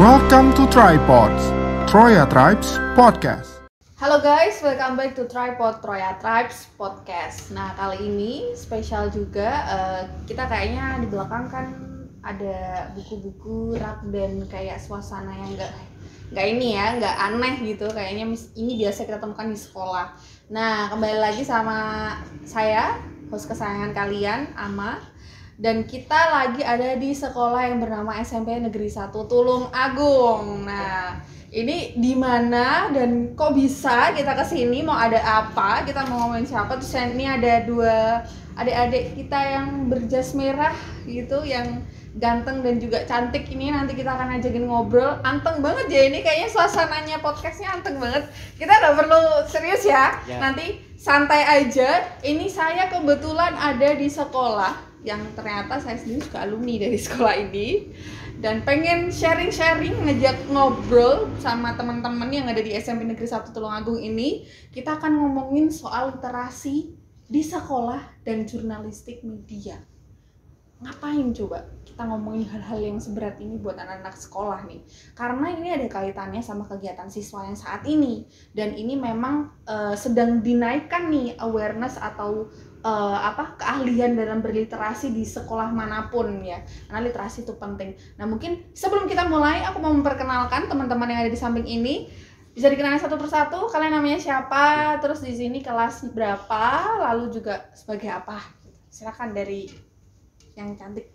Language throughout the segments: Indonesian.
Welcome to Tripods, Troya Tribes Podcast. Halo guys, welcome back to Tripod Troya Tribes Podcast. Nah, kali ini spesial juga, kita kayaknya di belakang kan ada buku-buku rak dan kayak suasana yang nggak aneh gitu. Kayaknya ini biasa kita temukan di sekolah. Nah, kembali lagi sama saya, host kesayangan kalian, Ama. Dan kita lagi ada di sekolah yang bernama SMP Negeri 1 Tulung Agung. Nah, ini di mana dan kok bisa kita kesini, mau ada apa, kita mau ngomongin siapa. Terus ini ada dua adik-adik kita yang berjas merah gitu, yang ganteng dan juga cantik. Ini nanti kita akan ajakin ngobrol. Anteng banget ya ini, kayaknya suasananya podcastnya anteng banget. Kita nggak perlu serius ya, nanti santai aja. Ini saya kebetulan ada di sekolah yang ternyata saya sendiri juga alumni dari sekolah ini dan pengen sharing-sharing, ngejak ngobrol sama teman-teman yang ada di SMP Negeri 1 Tulung Agung ini. Kita akan ngomongin soal literasi di sekolah dan jurnalistik media. Ngapain coba kita ngomongin hal-hal yang seberat ini buat anak-anak sekolah nih? Karena ini ada kaitannya sama kegiatan siswa yang saat ini, dan ini memang sedang dinaikkan nih awareness atau keahlian dalam berliterasi di sekolah manapun ya, karena literasi itu penting. Nah, mungkin sebelum kita mulai, aku mau memperkenalkan teman-teman yang ada di samping ini. Bisa dikenalin satu persatu, kalian namanya siapa, terus di sini kelas berapa, lalu juga sebagai apa. Silakan dari yang cantik.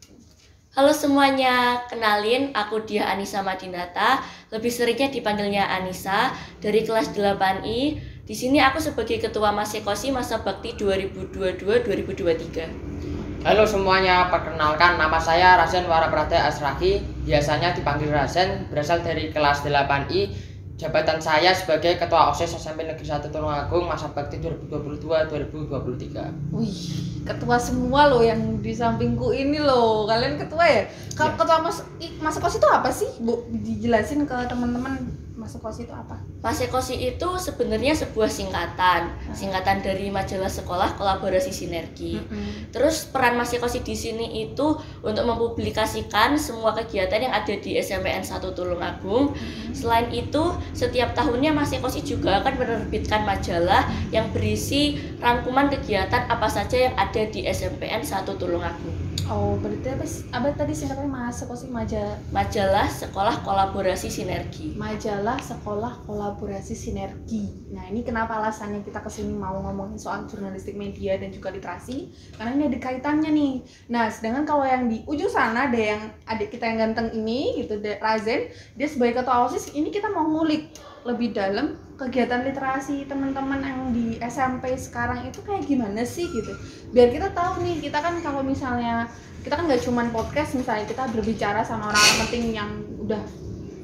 Halo semuanya, kenalin aku Diah Anissa Madinata, lebih seringnya dipanggilnya Anissa, dari kelas 8I. Di sini aku sebagai ketua Masekosi masa bakti 2022-2023. Halo semuanya, perkenalkan nama saya Razen Waraprada Asraki, biasanya dipanggil Razen, berasal dari kelas 8I. Jabatan saya sebagai Ketua OSIS SMP Negeri 1 Tulung Agung masa bakti 2022-2023. Wih, ketua semua loh yang di sampingku ini loh. Kalian ketua ya? Ketua Masekosi itu apa sih, Bu? Dijelasin ke teman-teman, Masekosi itu apa? Masekosi itu sebenarnya sebuah singkatan dari majalah sekolah kolaborasi sinergi. Terus peran Masekosi di sini itu untuk mempublikasikan semua kegiatan yang ada di SMPN 1 Tulung Agung. Selain itu, setiap tahunnya Masekosi juga akan menerbitkan majalah yang berisi rangkuman kegiatan apa saja yang ada di SMPN 1 Tulung Agung. Oh, berarti apa tadi singkatnya Masekosi? Majalah Sekolah Kolaborasi Sinergi. Majalah Sekolah Kolaborasi Sinergi. Nah, ini kenapa alasannya kita kesini mau ngomongin soal jurnalistik media dan juga literasi, karena ini ada kaitannya nih. Nah, sedangkan kalau yang di ujung sana ada yang adik kita yang ganteng ini gitu, Razen, dia sebagai ketua OSIS. Ini kita mau ngulik lebih dalam kegiatan literasi teman-teman yang di SMP sekarang itu kayak gimana sih gitu, biar kita tahu nih. Kita kan kalau misalnya kita kan nggak cuman podcast, misalnya kita berbicara sama orang penting yang udah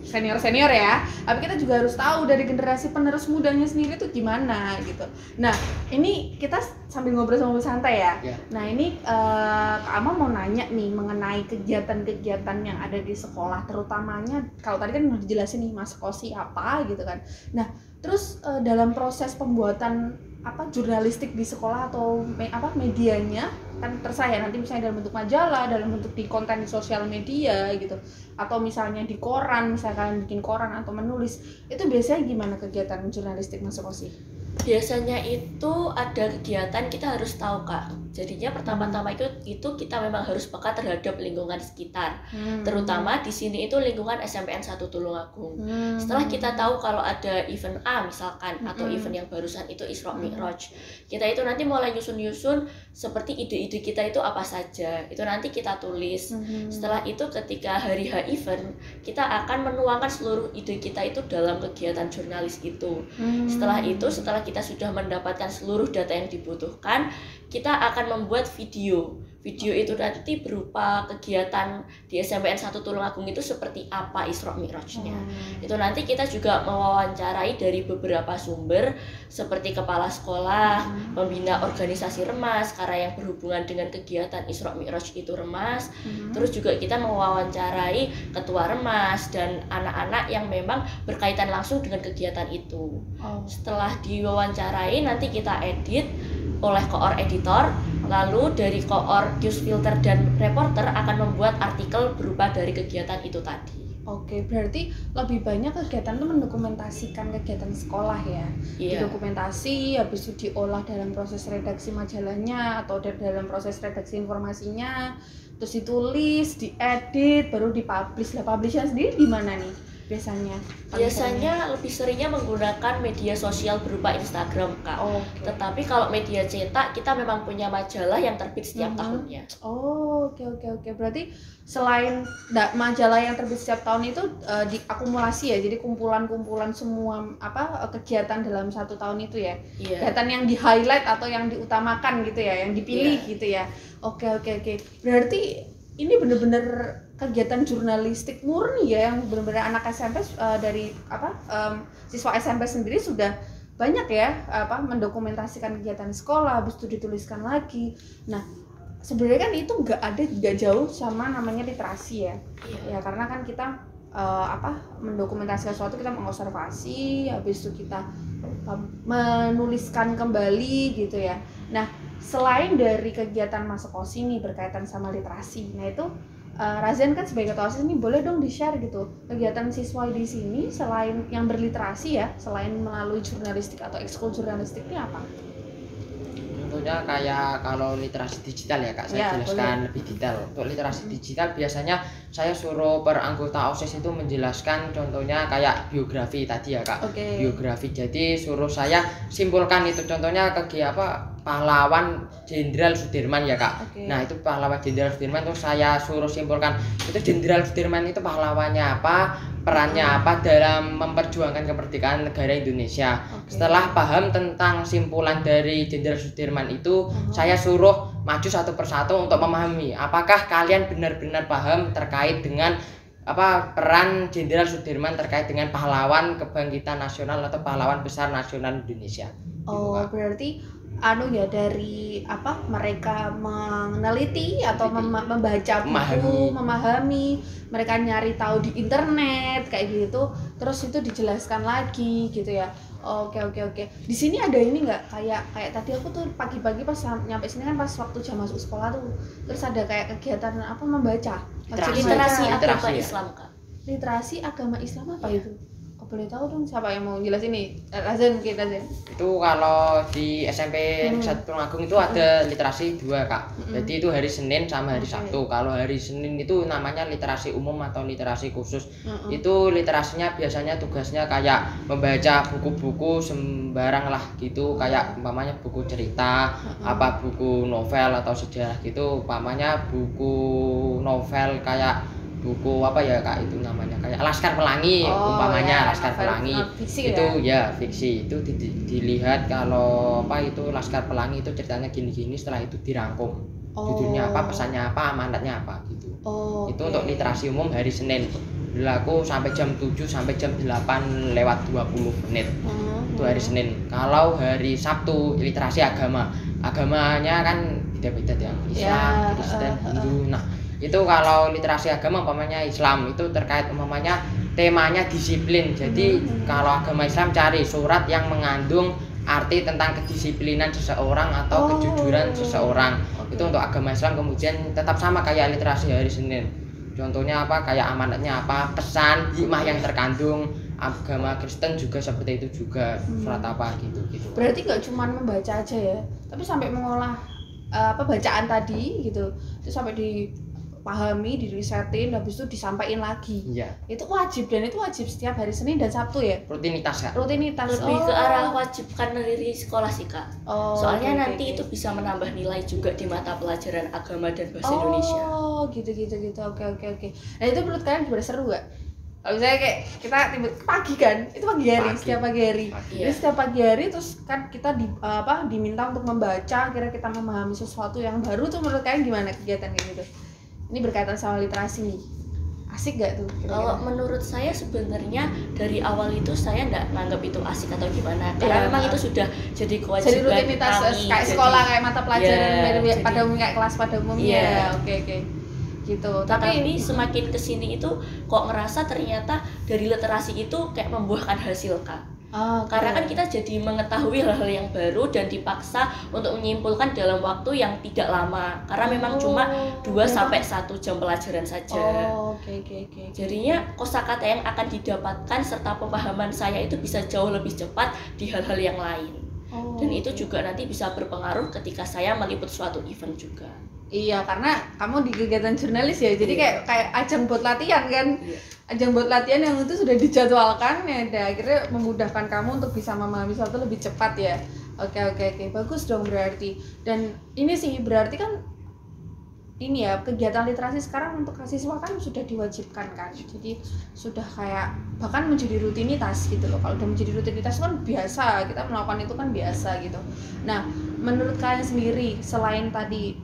senior ya, tapi kita juga harus tahu dari generasi penerus mudanya sendiri tuh gimana gitu. Nah, ini kita sambil ngobrol santai ya. Nah, ini Kak Ama mau nanya nih mengenai kegiatan-kegiatan yang ada di sekolah, terutamanya kalau tadi kan udah dijelasin nih Masekosi apa gitu kan. Nah, terus dalam proses pembuatan jurnalistik di sekolah atau medianya kan terserah ya, nanti misalnya dalam bentuk majalah, dalam bentuk di konten di sosial media gitu, atau misalnya di koran, misalnya kalian bikin koran atau menulis, itu biasanya gimana kegiatan jurnalistik Masekosi? Biasanya itu ada kegiatan kita harus tahu, Kak. Jadinya pertama-tama itu kita memang harus peka terhadap lingkungan sekitar. Terutama di sini itu lingkungan SMPN 1 Tulung Agung. Setelah kita tahu kalau ada event A misalkan, atau event yang barusan itu Isra Mi'raj, kita itu nanti mulai nyusun-nyusun seperti ide-ide kita itu apa saja. Itu nanti kita tulis. Setelah itu ketika hari H event, kita akan menuangkan seluruh ide kita itu dalam kegiatan jurnalis itu. Setelah kita sudah mendapatkan seluruh data yang dibutuhkan, kita akan membuat video. Video itu nanti berupa kegiatan di SMPN 1 Tulung Agung itu seperti apa Isra Mi'rajnya. Itu nanti kita juga mewawancarai dari beberapa sumber seperti kepala sekolah, pembina organisasi Remas karena yang berhubungan dengan kegiatan Isra Mi'raj itu Remas. Terus juga kita mewawancarai ketua Remas dan anak-anak yang memang berkaitan langsung dengan kegiatan itu. Setelah diwawancarai nanti kita edit oleh koor editor, lalu dari koor news filter dan reporter akan membuat artikel berupa dari kegiatan itu tadi. Oke, berarti lebih banyak kegiatan itu mendokumentasikan kegiatan sekolah ya. Iya. Didokumentasi, habis itu diolah dalam proses redaksi majalahnya atau dalam proses redaksi informasinya, terus ditulis, diedit, baru dipublish. Lah publishnya sendiri di mana nih biasanya? Biasanya lebih seringnya menggunakan media sosial berupa Instagram, Kak. Oke. Tetapi kalau media cetak kita memang punya majalah yang terbit setiap tahunnya. Oh, oke. Berarti selain majalah yang terbit setiap tahun itu diakumulasi ya, jadi kumpulan-kumpulan semua kegiatan dalam satu tahun itu ya. Iya. Kegiatan yang di highlight atau yang diutamakan gitu ya, yang dipilih gitu ya. Oke. Berarti ini bener-bener kegiatan jurnalistik murni ya, yang bener-bener anak SMP dari siswa SMP sendiri sudah banyak ya mendokumentasikan kegiatan sekolah, habis itu dituliskan lagi. Nah, sebenarnya kan itu nggak jauh sama namanya literasi ya. Iya. Ya karena kan kita mendokumentasikan sesuatu, kita mengobservasi, habis itu kita menuliskan kembali gitu ya. Nah, selain dari kegiatan masuk OSIS nih berkaitan sama literasi, nah itu Razan kan sebagai ketua OSIS ini boleh dong di-share gitu kegiatan siswa di sini selain yang berliterasi ya, selain melalui jurnalistik atau ekskul jurnalistik ini apa? Contohnya kayak kalau literasi digital ya Kak, saya jelaskan lebih detail. Untuk literasi digital biasanya saya suruh per anggota OSIS itu menjelaskan contohnya kayak biografi tadi ya Kak. Biografi, jadi suruh saya simpulkan itu contohnya pahlawan Jenderal Sudirman ya Kak. Nah itu pahlawan Jenderal Sudirman itu saya suruh simpulkan itu Jenderal Sudirman itu pahlawannya apa, perannya apa dalam memperjuangkan kemerdekaan negara Indonesia. Setelah paham tentang simpulan dari Jenderal Sudirman itu, saya suruh maju satu persatu untuk memahami apakah kalian benar-benar paham terkait dengan peran Jenderal Sudirman terkait dengan pahlawan kebangkitan nasional atau pahlawan besar nasional Indonesia. Berarti dari mereka meneliti atau membaca buku, memahami, mereka nyari tahu di internet kayak gitu, terus itu dijelaskan lagi gitu ya. Oke. Di sini ada ini nggak kayak tadi aku tuh pagi-pagi pas nyampe sini kan pas waktu jam masuk sekolah tuh, terus ada kayak kegiatan membaca. Literasi agama Islam Kak. Literasi agama Islam apa itu? Boleh tahu dong siapa yang mau jelasin nih? Razan mungkin Razan. Itu kalau di SMP Negeri 1 Tulungagung itu ada literasi 2 Kak. Jadi itu hari Senin sama hari Sabtu. Kalau hari Senin itu namanya literasi umum atau literasi khusus. Itu literasinya biasanya tugasnya kayak membaca buku-buku sembarang lah gitu, kayak umpamanya buku cerita, buku novel atau sejarah gitu, umpamanya buku novel kayak buku Kak itu namanya kayak Laskar Pelangi umpamanya Laskar Pelangi itu ya fiksi itu dilihat kalau itu Laskar Pelangi itu ceritanya gini-gini, setelah itu dirangkum judulnya apa, pesannya apa, amanatnya apa gitu. Itu untuk literasi umum hari Senin berlaku sampai jam 7 sampai jam 8 lewat 20 menit itu hari Senin. Kalau hari Sabtu literasi agamanya kan beda-beda ya, Islam, Kristen, Hindu. Nah itu kalau literasi agama umpamanya Islam itu terkait umpamanya temanya disiplin. Jadi kalau agama Islam cari surat yang mengandung arti tentang kedisiplinan seseorang atau kejujuran seseorang. Itu untuk agama Islam. Kemudian tetap sama kayak literasi hari Senin. Contohnya kayak amanatnya apa, pesan, hikmah yang terkandung. Agama Kristen juga seperti itu juga, surat apa gitu. Berarti nggak cuma membaca aja ya, tapi sampai mengolah bacaan tadi gitu, itu sampai dipahami, dirisetin, habis itu disampaikan lagi. Iya. Itu wajib, dan itu wajib setiap hari Senin dan Sabtu ya? Rutinitas Kak. Rutinitas. Lebih ke arah wajib karena dari sekolah sih Kak. Soalnya nanti itu bisa menambah nilai juga di mata pelajaran agama dan bahasa Indonesia. Gitu. Oke. Nah itu menurut kalian gimana, seru gak? Kalau misalnya kayak kita pagi kan, itu pagi hari, setiap pagi hari. Jadi setiap pagi hari terus kan kita diminta untuk membaca, kira kita memahami sesuatu yang baru tuh, menurut kalian gimana kegiatan kayak gitu? Ini berkaitan sama literasi nih, asik gak tuh? Kalau menurut saya sebenarnya dari awal itu saya nggak nganggap itu asik atau gimana, karena memang itu sudah jadi kewajiban. Jadi rutinitas kayak sekolah, kayak mata pelajaran pada umumnya, kayak kelas pada umumnya. Oke. Gitu. Tapi ini semakin kesini itu kok ngerasa ternyata dari literasi itu kayak membuahkan hasil Kak. Karena kan kita jadi mengetahui hal-hal yang baru dan dipaksa untuk menyimpulkan dalam waktu yang tidak lama. Karena memang cuma 2-1 jam pelajaran saja. Oke. Jadinya kosakata yang akan didapatkan serta pemahaman saya itu bisa jauh lebih cepat di hal-hal yang lain. Dan itu juga nanti bisa berpengaruh ketika saya meliput suatu event juga. Iya, karena kamu di kegiatan jurnalis ya, jadi kayak ajang buat latihan kan. Ajang buat latihan yang itu sudah dijadwalkan ya, dan akhirnya memudahkan kamu untuk bisa memahami sesuatu lebih cepat ya. Oke, bagus dong berarti. Dan ini sih berarti kan ini ya, kegiatan literasi sekarang untuk siswa kan sudah diwajibkan kan, jadi sudah kayak bahkan menjadi rutinitas gitu loh. Kalau udah menjadi rutinitas kan biasa, kita melakukan itu kan biasa gitu. Nah, menurut kalian sendiri selain tadi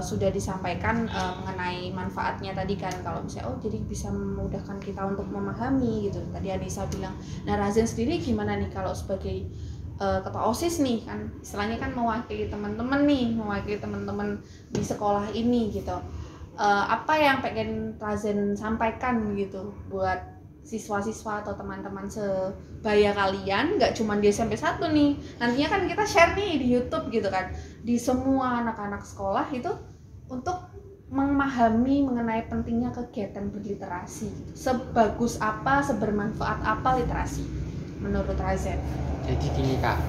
sudah disampaikan mengenai manfaatnya tadi kan, kalau misalnya jadi bisa memudahkan kita untuk memahami gitu, tadi Anissa bilang. Nah, Razen sendiri gimana nih kalau sebagai ketua OSIS nih kan, istilahnya kan mewakili teman-teman di sekolah ini gitu. Apa yang pengen Razen sampaikan gitu buat siswa-siswa atau teman-teman sebaya kalian, nggak cuma di SMP 1 nih, nantinya kan kita share nih di YouTube gitu kan, di semua anak-anak sekolah itu untuk memahami mengenai pentingnya kegiatan berliterasi. Sebagus apa, sebermanfaat apa literasi menurut Razen? Jadi gini Kak,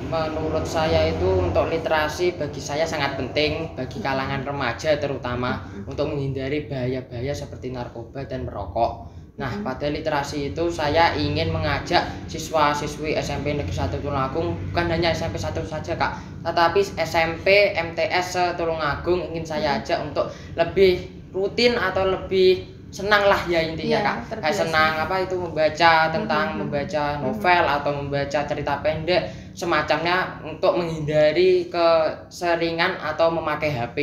menurut saya itu untuk literasi bagi saya sangat penting bagi kalangan remaja terutama untuk menghindari bahaya-bahaya seperti narkoba dan merokok. Nah, pada literasi itu saya ingin mengajak siswa-siswi SMP Negeri 1 Tulungagung, bukan hanya SMP 1 saja Kak, tetapi SMP, MTS Tulungagung ingin saya ajak untuk lebih rutin atau lebih senang lah ya intinya Kak. Kayak senang membaca tentang membaca novel atau membaca cerita pendek semacamnya, untuk menghindari keseringan atau memakai HP.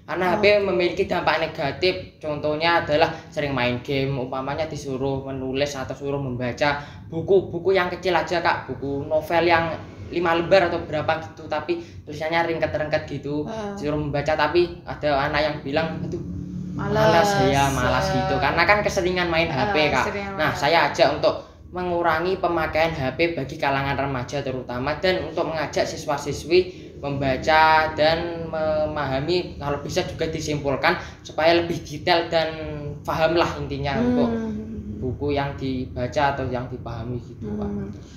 Karena HP memiliki dampak negatif, contohnya adalah sering main game, umpamanya disuruh menulis atau suruh membaca buku-buku yang kecil aja Kak, buku novel yang 5 lembar atau berapa gitu, tapi tulisannya ringket-ringket gitu, disuruh membaca, tapi ada anak yang bilang aduh malas gitu, karena kan keseringan main HP Kak. Nah, saya ajak untuk mengurangi pemakaian HP bagi kalangan remaja terutama, dan untuk mengajak siswa-siswi membaca dan memahami, kalau bisa juga disimpulkan supaya lebih detail dan paham lah intinya untuk buku yang dibaca atau yang dipahami gitu Pak.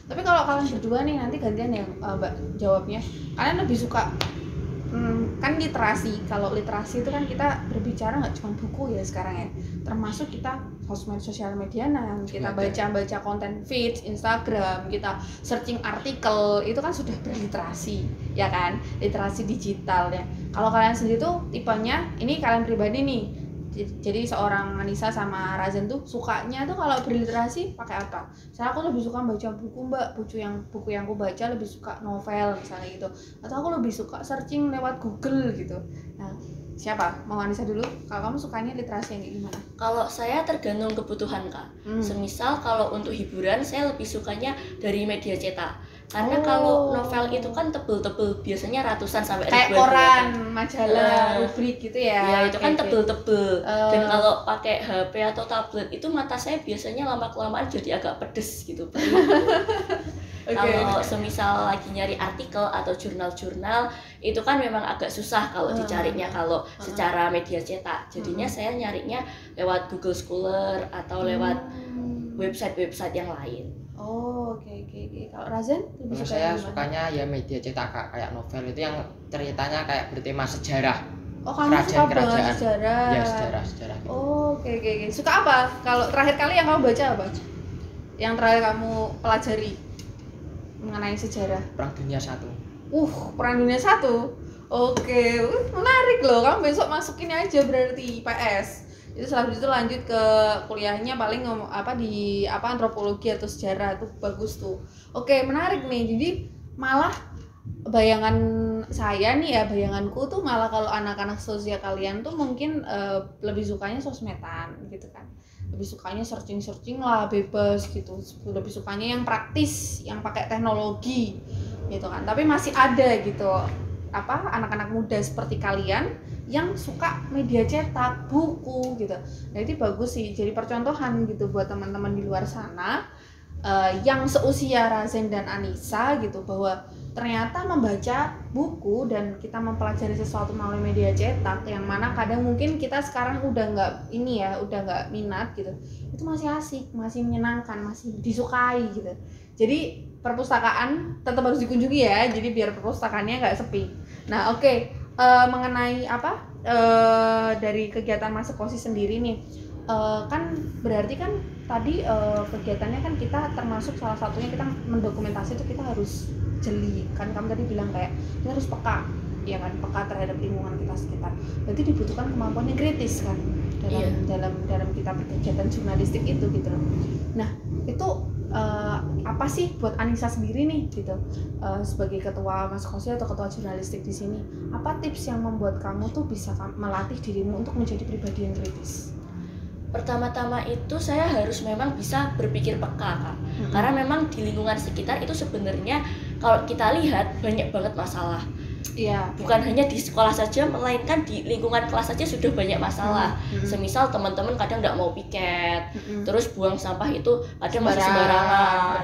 Tapi kalau kalian berdua nih, nanti gantian ya Mbak jawabnya, kalian lebih suka kan literasi, kalau literasi itu kan kita berbicara nggak cuma buku ya sekarang ya, termasuk kita sosial media, kita baca konten feed Instagram, kita searching artikel, itu kan sudah berliterasi ya kan, literasi digital ya. Kalau kalian sendiri tuh tipenya, ini kalian pribadi nih, jadi seorang Anissa sama Razen tuh sukanya tuh kalau berliterasi pakai apa? Saya aku lebih suka baca buku Mbak, buku yang aku baca lebih suka novel misalnya gitu, atau aku lebih suka searching lewat Google gitu. Nah, siapa? Mau Anissa dulu? Kalau kamu sukanya literasi yang kayak gimana? Kalau saya tergantung kebutuhan Kak. Semisal kalau untuk hiburan saya lebih sukanya dari media cetak. Karena kalau novel itu kan tebel-tebel, biasanya ratusan sampai ribuan. Kayak koran, majalah, rubrik gitu ya. Ya, itu kan tebel-tebel. Dan kalau pakai HP atau tablet itu mata saya biasanya lama-kelamaan jadi agak pedes gitu. Kalau semisal lagi nyari artikel atau jurnal-jurnal, itu kan memang agak susah kalau dicarinya kalau secara media cetak. Jadinya saya nyarinya lewat Google Scholar atau lewat website-website yang lain. Oke. Kalau Razen lebih suka saya sukanya ya media cetak Kak, kayak novel itu yang ceritanya kayak bertema sejarah. Kamu suka banget sejarah. Ya, sejarah. Oke. Suka apa? Kalau terakhir kali yang kamu baca apa? Yang terakhir kamu pelajari mengenai sejarah? Perang Dunia 1. Perang Dunia 1. Oke, menarik loh. Kamu besok masukin aja berarti IPS. Itu selanjutnya itu lanjut ke kuliahnya paling di antropologi atau sejarah, tuh bagus tuh. Oke, menarik nih. Jadi malah bayanganku tuh malah kalau anak-anak sosial kalian tuh mungkin lebih sukanya sosmedan gitu kan, lebih sukanya searching lah, bebas gitu, lebih sukanya yang praktis, yang pakai teknologi gitu kan. Tapi masih ada gitu anak-anak muda seperti kalian yang suka media cetak, buku gitu. Nah, itu bagus sih, jadi percontohan gitu buat teman-teman di luar sana. yang seusia Razen dan Anissa gitu, bahwa ternyata membaca buku dan kita mempelajari sesuatu melalui media cetak yang mana kadang mungkin kita sekarang udah nggak minat gitu, itu masih asik, masih menyenangkan, masih disukai gitu. Jadi perpustakaan tetap harus dikunjungi ya, jadi biar perpustakaannya nggak sepi. Nah oke. Mengenai dari kegiatan Masekosi sendiri nih, kan berarti kan tadi kegiatannya kan kita termasuk salah satunya kita mendokumentasi itu kita harus jeli kan, kamu tadi bilang kayak kita harus peka ya kan, peka terhadap lingkungan kita sekitar. Berarti dibutuhkan kemampuan yang kritis kan dalam kita berkegiatan jurnalistik itu gitu loh. Nah itu apa sih buat Anissa sendiri nih gitu, sebagai ketua Masekosi atau ketua jurnalistik di sini, apa tips yang membuat kamu tuh bisa melatih dirimu untuk menjadi pribadi yang kritis? Pertama-tama itu saya harus memang bisa berpikir peka Kak. Karena memang di lingkungan sekitar itu sebenarnya kalau kita lihat banyak banget masalah. Iya. Bukan hanya di sekolah saja, melainkan di lingkungan kelas saja sudah banyak masalah. Semisal teman-teman kadang nggak mau piket, terus buang sampah itu kadang masih sembarangan.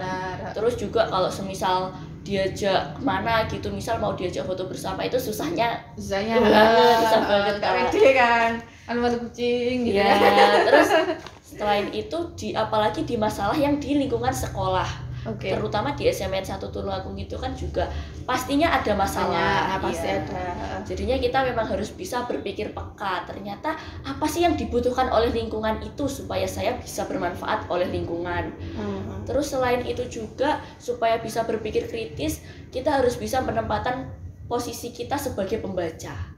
Terus juga kalau semisal diajak kemana gitu, misal mau diajak foto bersama itu susahnya susah banget kan malu kucing gitu ya. Terus selain itu apalagi di masalah yang di lingkungan sekolah, terutama di SMN 1 Tulungagung itu kan juga pastinya ada masalah. Pasti ada. Jadinya kita memang harus bisa berpikir peka, ternyata apa sih yang dibutuhkan oleh lingkungan itu supaya saya bisa bermanfaat oleh lingkungan. Terus selain itu juga supaya bisa berpikir kritis, kita harus bisa menempatkan posisi kita sebagai pembaca.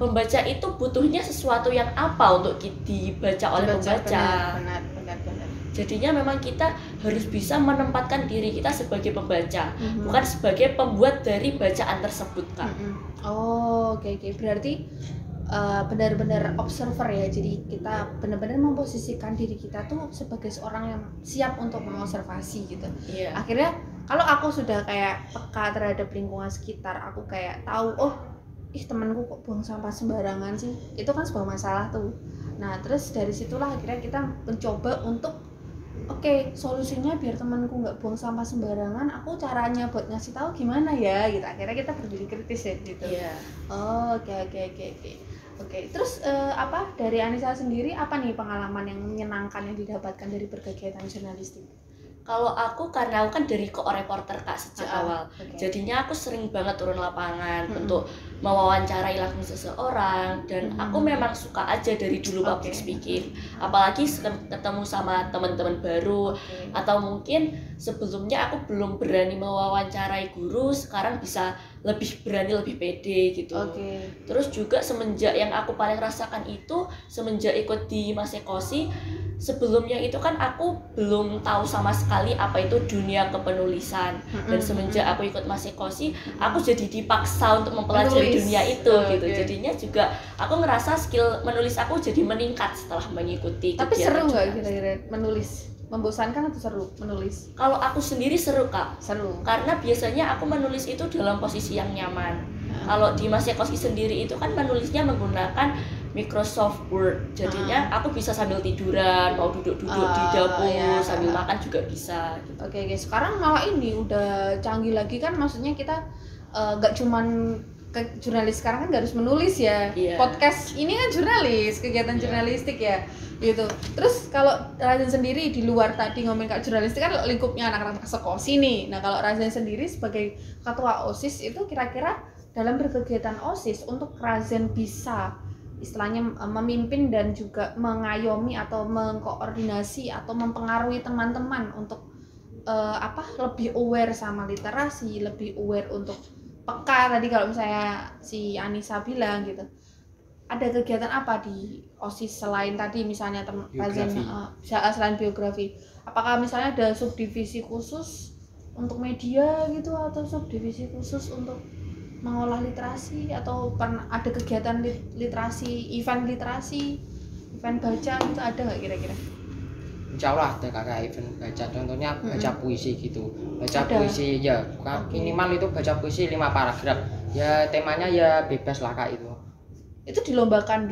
Pembaca itu butuhnya sesuatu yang apa untuk dibaca oleh pembaca. Benar. Jadinya memang kita harus bisa menempatkan diri kita sebagai pembaca, bukan sebagai pembuat dari bacaan tersebut, Kak. Oke. Berarti benar-benar observer ya. Jadi kita benar-benar memposisikan diri kita tuh sebagai seorang yang siap untuk mengobservasi gitu. Iya. Akhirnya kalau aku sudah kayak peka terhadap lingkungan sekitar, aku kayak tahu temanku kok buang sampah sembarangan sih, itu kan sebuah masalah tuh. Nah terus dari situlah akhirnya kita mencoba untuk solusinya biar temanku nggak buang sampah sembarangan, aku caranya buat ngasih tahu gimana ya gitu. Akhirnya kita berdiri kritis ya gitu. Iya. Oke. Terus dari Anissa sendiri apa nih pengalaman yang menyenangkan yang didapatkan dari berkegiatan jurnalistik? Kalau aku karena aku kan dari reporter Kak sejak awal. Jadinya aku sering banget turun lapangan untuk mewawancarai langsung seseorang, dan aku memang suka aja dari dulu public speaking. Apalagi ketemu sama teman-teman baru, atau mungkin sebelumnya aku belum berani mewawancarai guru, sekarang bisa lebih berani, lebih pede gitu. Terus juga semenjak yang aku paling rasakan itu semenjak ikut di Masekosi, sebelumnya itu kan aku belum tahu sama sekali apa itu dunia kepenulisan. Dan semenjak aku ikut Masekosi, aku jadi dipaksa untuk mempelajari dunia itu gitu. Jadinya juga aku ngerasa skill menulis aku jadi meningkat setelah mengikuti. Tapi seru nggak kira-kira menulis? Membosankan atau seru menulis? Kalau aku sendiri seru Kak. Seru. Karena biasanya aku menulis itu dalam posisi yang nyaman. Kalau di Masekosi sendiri itu kan menulisnya menggunakan Microsoft Word. Jadinya aku bisa sambil tiduran, mau duduk-duduk di dapur sambil makan juga bisa gitu. Oke, sekarang malah ini udah canggih lagi kan, maksudnya kita nggak cuman jurnalis sekarang kan nggak harus menulis ya. Podcast ini kan jurnalis, kegiatan jurnalistik ya gitu. Terus kalau Razen sendiri di luar tadi ngomongin kak jurnalistik kan lingkupnya anak-anak Masekosi nih. Nah kalau Razen sendiri sebagai ketua OSIS itu kira-kira dalam berkegiatan OSIS untuk Razen bisa istilahnya memimpin dan juga mengayomi atau mengkoordinasi atau mempengaruhi teman-teman untuk lebih aware sama literasi, lebih aware untuk peka tadi kalau misalnya si Anissa bilang gitu. Ada kegiatan apa di OSIS selain tadi misalnya selain biografi? Apakah misalnya ada subdivisi khusus untuk media gitu, atau subdivisi khusus untuk mengolah literasi, atau pernah ada kegiatan literasi, event baca gitu, ada nggak kira-kira? Insya Allah ada kakak event baca, contohnya baca puisi gitu. Puisi ya minimal itu baca puisi 5 paragraf ya, temanya ya bebas lah kak. Itu dilombakan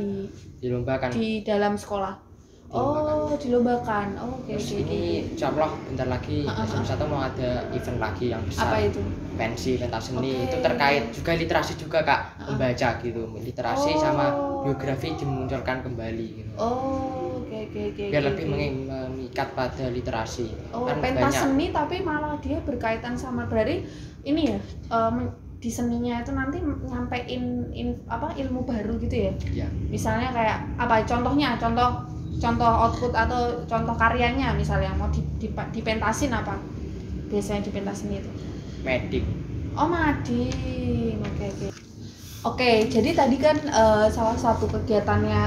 di dalam sekolah. Dilombakan. Oke. Terus ini insya Allah bentar lagi SM1 mau ada event lagi yang besar. Apa itu? Pentas seni. Itu terkait juga literasi juga Kak, membaca gitu. Literasi sama biografi dimunculkan kembali gitu. Oke. Biar lebih mengikat pada literasi. Kan Pentas banyak. seni tapi malah dia berkaitan sama, berarti ini ya, di seninya itu nanti nyampein ilmu baru gitu ya. Ya. Misalnya kayak apa contohnya, contoh output atau contoh karyanya misalnya mau dipentasin apa biasanya dipentasin itu? Medik. Mading. Oke, jadi tadi kan salah satu kegiatannya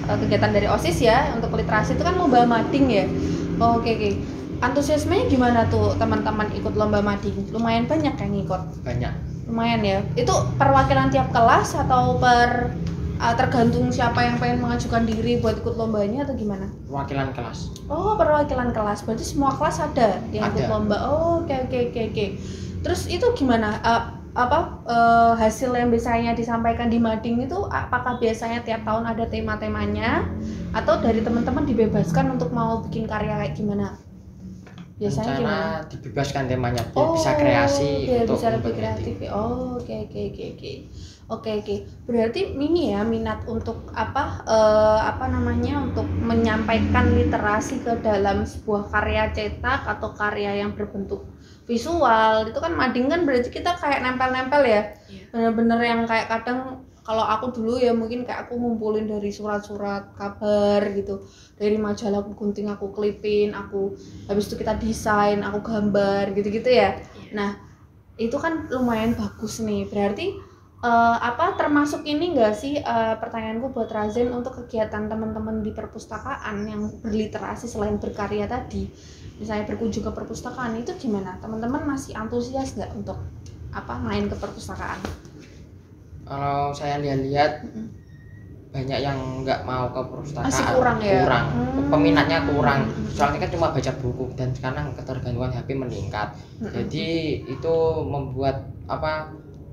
kegiatan dari OSIS ya untuk literasi itu kan lomba mading ya. Oke. Antusiasmenya gimana tuh teman-teman ikut lomba mading? Lumayan banyak yang ikut. Banyak. Lumayan ya. Itu perwakilan tiap kelas atau tergantung siapa yang pengen mengajukan diri buat ikut lombanya atau gimana? Perwakilan kelas. Perwakilan kelas. Berarti semua kelas ada yang ikut lomba. Oke. Terus itu gimana? Hasil yang biasanya disampaikan di mading itu apakah biasanya tiap tahun ada tema-temanya atau dari teman-teman dibebaskan untuk mau bikin karya kayak gimana? Biasanya gimana? Dibebaskan temanya biar bisa kreasi untuk bisa lebih kreatif. Oke. Berarti ini ya minat untuk untuk menyampaikan literasi ke dalam sebuah karya cetak atau karya yang berbentuk visual. Itu kan mading kan berarti kita kayak nempel-nempel ya. Bener-bener yang kayak kadang kalau aku dulu ya mungkin kayak aku ngumpulin dari surat-surat kabar gitu, dari majalah aku gunting, aku klipin, habis itu kita desain, aku gambar gitu-gitu ya. Nah itu kan lumayan bagus nih. Berarti termasuk ini enggak sih pertanyaanku buat Razen untuk kegiatan teman-teman di perpustakaan yang berliterasi selain berkarya tadi, misalnya berkunjung ke perpustakaan, itu gimana? Teman-teman masih antusias nggak untuk main ke perpustakaan? Kalau saya lihat banyak yang nggak mau ke perpustakaan. Masih kurang ya? Peminatnya kurang. Soalnya kan cuma baca buku dan sekarang ketergantungan HP meningkat. Jadi itu membuat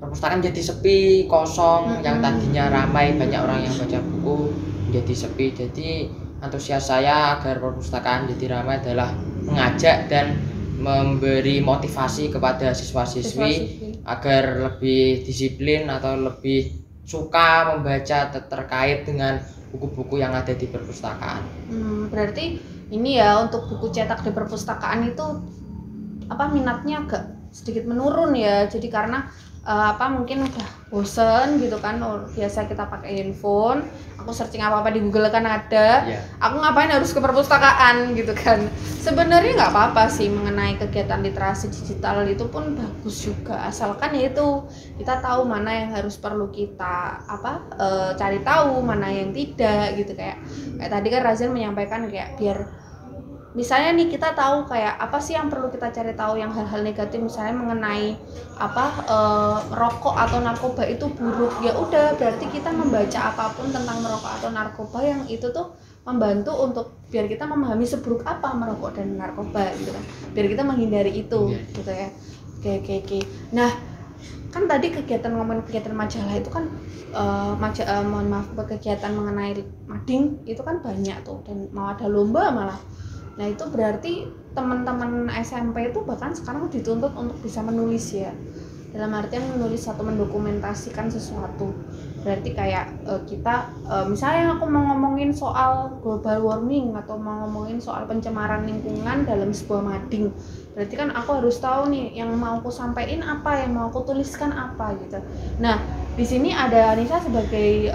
perpustakaan jadi sepi, kosong. Yang tadinya ramai banyak orang yang baca buku jadi sepi. Jadi antusias saya agar perpustakaan jadi ramai adalah mengajak dan memberi motivasi kepada siswa-siswi agar lebih disiplin atau lebih suka membaca terkait dengan buku-buku yang ada di perpustakaan. Berarti ini ya untuk buku cetak di perpustakaan itu minatnya agak sedikit menurun ya. Jadi karena mungkin udah bosen gitu kan, biasa kita pakai handphone, aku searching apa-apa di Google kan ada, aku ngapain harus ke perpustakaan gitu kan. Sebenarnya nggak apa-apa sih mengenai kegiatan literasi digital, itu pun bagus juga, asalkan itu kita tahu mana yang harus perlu kita cari tahu, mana yang tidak gitu. Kayak tadi kan Razen menyampaikan kayak biar misalnya nih kita tahu kayak apa sih yang perlu kita cari tahu, yang hal-hal negatif misalnya mengenai rokok atau narkoba itu buruk, ya udah berarti kita membaca apapun tentang merokok atau narkoba yang itu tuh membantu untuk biar kita memahami seburuk apa merokok dan narkoba gitu kan, biar kita menghindari itu gitu ya. Oke. Nah kan tadi ngomongin kegiatan majalah itu kan kegiatan mengenai mading itu kan banyak tuh dan mau ada lomba malah. Nah itu berarti teman-teman SMP itu bahkan sekarang dituntut untuk bisa menulis ya, dalam artian menulis atau mendokumentasikan sesuatu. Berarti kayak kita misalnya aku mau ngomongin soal global warming atau mau ngomongin soal pencemaran lingkungan dalam sebuah mading, berarti kan aku harus tahu nih yang mau aku sampaikan apa, yang mau aku tuliskan apa gitu. Nah di sini ada Anissa sebagai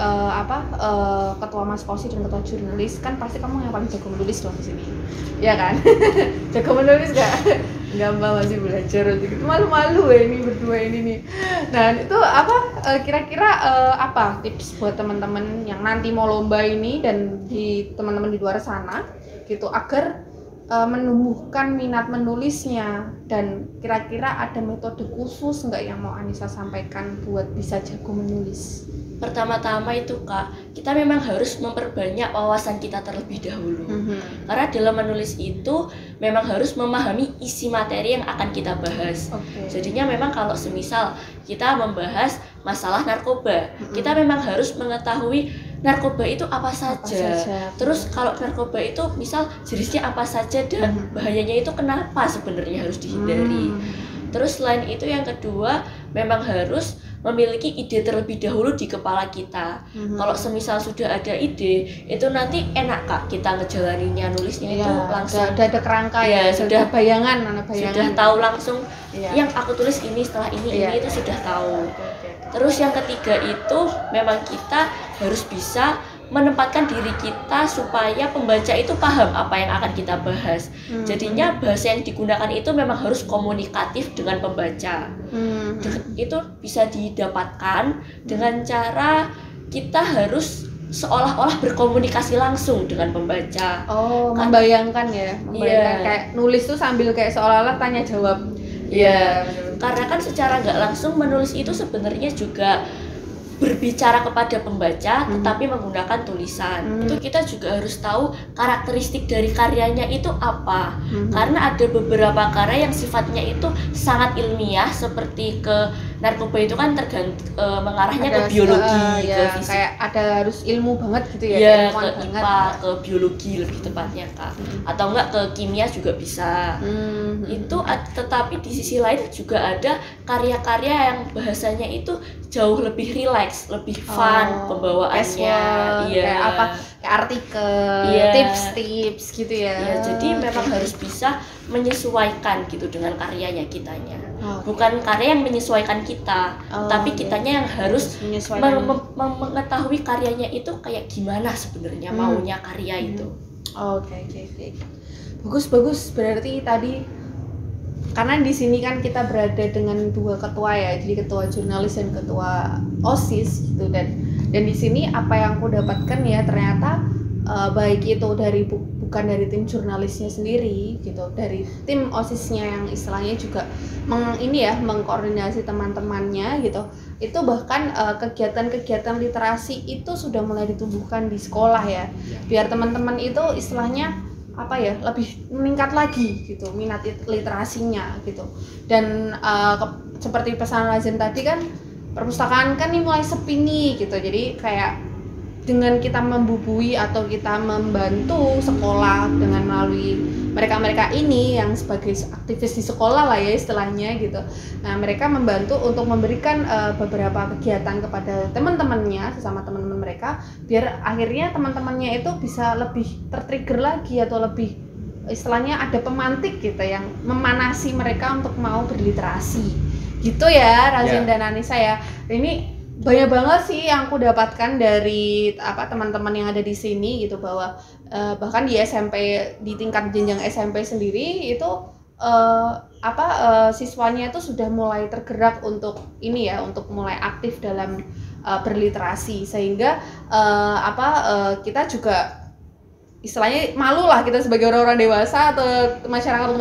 ketua Maskosi dan ketua jurnalis, kan pasti kamu yang paling jago menulis dong di sini, ya kan? Jago menulis nggak? Nggak, Mbak masih belajar gitu, malu-malu ya ini berdua ini nih. Nah itu kira-kira tips buat teman-teman yang nanti mau lomba ini dan di teman-teman di luar sana gitu agar menumbuhkan minat menulisnya, dan kira-kira ada metode khusus nggak yang mau Anissa sampaikan buat bisa jago menulis? Pertama-tama itu Kak, kita memang harus memperbanyak wawasan kita terlebih dahulu. Karena dalam menulis itu memang harus memahami isi materi yang akan kita bahas. Jadinya memang kalau semisal kita membahas masalah narkoba, kita memang harus mengetahui narkoba itu apa saja. Terus kalau narkoba itu misal jenisnya apa saja dan bahayanya itu kenapa sebenarnya harus dihindari. Terus selain itu yang kedua memang harus memiliki ide terlebih dahulu di kepala kita. Kalau semisal sudah ada ide, itu nanti enak Kak kita ngejalaninnya, nulisnya itu langsung. Udah ada kerangka ya, sudah bayangan. Sudah tahu langsung yang aku tulis ini setelah ini itu sudah tahu. Terus yang ketiga itu memang kita harus bisa menempatkan diri kita supaya pembaca itu paham apa yang akan kita bahas. Jadinya bahasa yang digunakan itu memang harus komunikatif dengan pembaca. Itu bisa didapatkan dengan cara kita harus seolah-olah berkomunikasi langsung dengan pembaca. Membayangkan ya, kayak nulis tuh sambil kayak seolah-olah tanya jawab. Iya, karena kan secara nggak langsung menulis itu sebenarnya juga berbicara kepada pembaca tetapi menggunakan tulisan. Itu kita juga harus tahu karakteristik dari karyanya itu apa. Karena ada beberapa karya yang sifatnya itu sangat ilmiah, seperti ke narkoba itu kan mengarahnya ke biologi, ke fisik. Kayak ada harus ilmu banget gitu ya. Iya, ke IPA, ke biologi lebih tepatnya Kak. Atau enggak ke kimia juga bisa. Itu tetapi di sisi lain juga ada karya-karya yang bahasanya itu jauh lebih rileks, lebih fun pembawaannya. Kayak apa? Kayak artikel, tips-tips gitu ya. Jadi memang harus bisa menyesuaikan gitu dengan karyanya kitanya. Bukan karya yang menyesuaikan kita, tapi kitanya yang harus mengetahui karyanya itu kayak gimana sebenarnya maunya karya itu. Oke. Bagus. Berarti tadi karena di sini kan kita berada dengan dua ketua ya, jadi ketua jurnalis dan ketua OSIS gitu, dan di sini apa yang aku dapatkan ya ternyata baik itu dari bukan dari tim jurnalisnya sendiri gitu, dari tim OSISnya yang istilahnya juga mengkoordinasi teman-temannya gitu. Itu bahkan kegiatan-kegiatan literasi itu sudah mulai ditumbuhkan di sekolah ya, biar teman-teman itu istilahnya lebih meningkat lagi gitu minat literasinya gitu. Dan seperti pesan Razen tadi kan, perpustakaan kan ini mulai sepi nih gitu, jadi kayak dengan kita membubui atau kita membantu sekolah dengan melalui mereka ini yang sebagai aktivis di sekolah lah ya istilahnya gitu. Nah, mereka membantu untuk memberikan beberapa kegiatan kepada teman-temannya, sesama teman-teman mereka, biar akhirnya teman-temannya itu bisa lebih tertrigger lagi atau lebih istilahnya ada pemantik gitu yang memanasi mereka untuk mau berliterasi. Gitu ya Razen dan Anissa ya. Ini banyak banget sih yang aku dapatkan dari teman-teman yang ada di sini gitu, bahwa bahkan di SMP, di tingkat jenjang SMP sendiri itu siswanya itu sudah mulai tergerak untuk untuk mulai aktif dalam berliterasi, sehingga kita juga istilahnya malu lah kita sebagai orang-orang dewasa atau masyarakat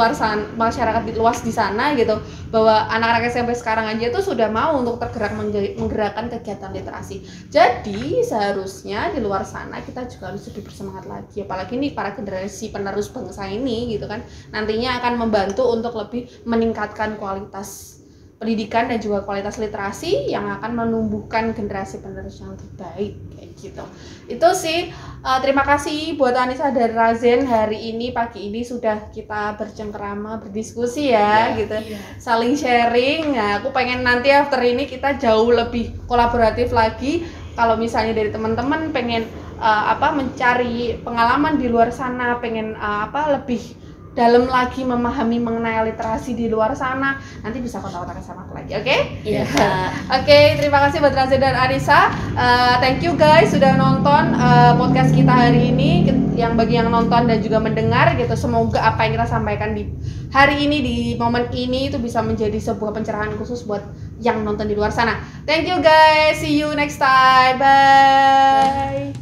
luas di sana gitu, bahwa anak-anak SMP sekarang aja tuh sudah mau untuk tergerak menggerakkan kegiatan literasi. Jadi seharusnya di luar sana kita juga harus lebih bersemangat lagi, apalagi nih para generasi penerus bangsa ini gitu kan, nantinya akan membantu untuk lebih meningkatkan kualitas pendidikan dan juga kualitas literasi yang akan menumbuhkan generasi penerus yang terbaik kayak gitu. Itu sih. Terima kasih buat Anissa dan Razen hari ini, pagi ini sudah kita bercengkerama, berdiskusi gitu, saling sharing. Nah, aku pengen nanti after ini kita jauh lebih kolaboratif lagi. Kalau misalnya dari teman-teman pengen mencari pengalaman di luar sana, pengen lebih dalam lagi memahami mengenai literasi di luar sana, nanti bisa kontak-kontak sama aku lagi, oke? Iya. Oke, terima kasih buat Razen dan Anissa. Thank you guys sudah nonton podcast kita hari ini. Yang bagi yang nonton dan juga mendengar gitu, semoga apa yang kita sampaikan di hari ini, di momen ini itu bisa menjadi sebuah pencerahan khusus buat yang nonton di luar sana. Thank you guys, see you next time, bye.